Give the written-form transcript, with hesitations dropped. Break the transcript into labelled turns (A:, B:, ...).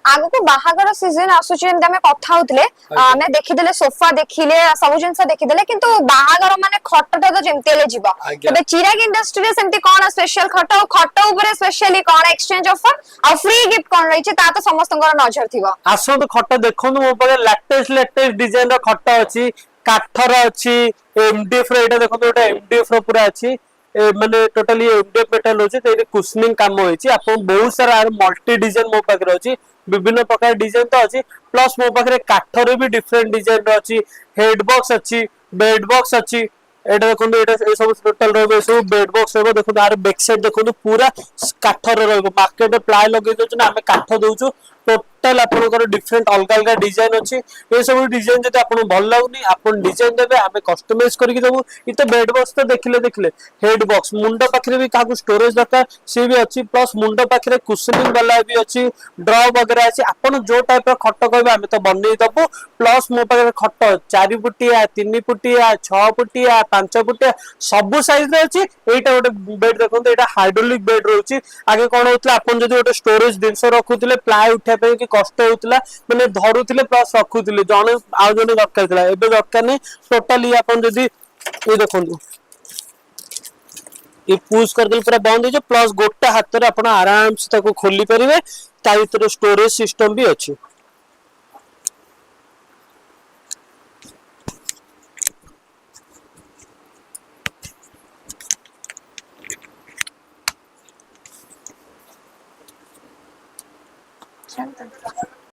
A: आगु को बाहागर सीजन आसुची एंड हमें कथा होतले हमें देखिदेले सोफा देखिले सब जिंस देखिदेले किंतु बाहागर माने खटटा तो जेमतेले जीव तबे चिराग इंडस्ट्री रे सेमती कोन स्पेशल खट ऊपर स्पेशली कोन एक्सचेंज ऑफर आ फ्री गिफ्ट कोन रहिचे ता तो समस्तंगर नजर थिबो
B: आसो तो खट देखोनु मो परे लेटेस्ट डिजाइन रो खट अछि काठर अछि एमडीएफ रो एटा देखो एटा एमडीएफ रो पूरा अछि माने टोटली एमडीएफ मेटल होछि तेरे कुशनिंग काम होइछि आपन बहुत सारा मल्टी डिजाइन मो पाकर अछि विभिन्न प्रकार डिजाइन तो अछि प्लस मो पाखरे काठर भी डिफरेंट डिजाइन अछि हेड बॉक्स अछि बेड बॉक्स अछि एटा देखो एटा ए सब टोटल रहबे सब बेड बॉक्स रहबे देखो आर बैक साइड देखो पूरा काठर रहबो मार्केट में प्लाई लगे दोछ ना हमें काठ दोछु टोटल आपनकर डिफरेंट अलग अलग डिजाइन अछि ए सब डिजाइन जदि आपन भल लागुनी आपन डिजाइन देबे हमें कस्टमाइज करके देबो इ तो बेड बॉक्स तो देखिले हेड बॉक्स मुंडो पाखरे भी काकू स्टोरेज दरकार से भी अछि प्लस मुंडो पाखरे कुशनिंग वाला भी अछि ड्रॉ वगैरह अछि आपन जो टाइप रो खट कहबे हमें तो बनै दबो प्लस मो पाखरे खट 4 फुटिया 3 फुटिया 6 फुटिया 5 फुटिया सब साइज रे अछि एटा गोटे बेड देखो एटा हाइड्रोलिक बेड रहउची आगे कोन होतला आपन जदि गोटे स्टोरेज दिनस रखुतिले प्लाई उठा पे कि कष्ट होतला माने धरुतिले प्लस रखुतिले जने आ जने दरकार थिला एबे दरकार नै टोटली आपन जदि ए देखंतु ये पुश कर दे पूरा बंद हो जाए प्लस गोटे हाथ रे आपण आराम से ताको खोली परिवे ता भीतर स्टोरेज सिस्टम भी अछि।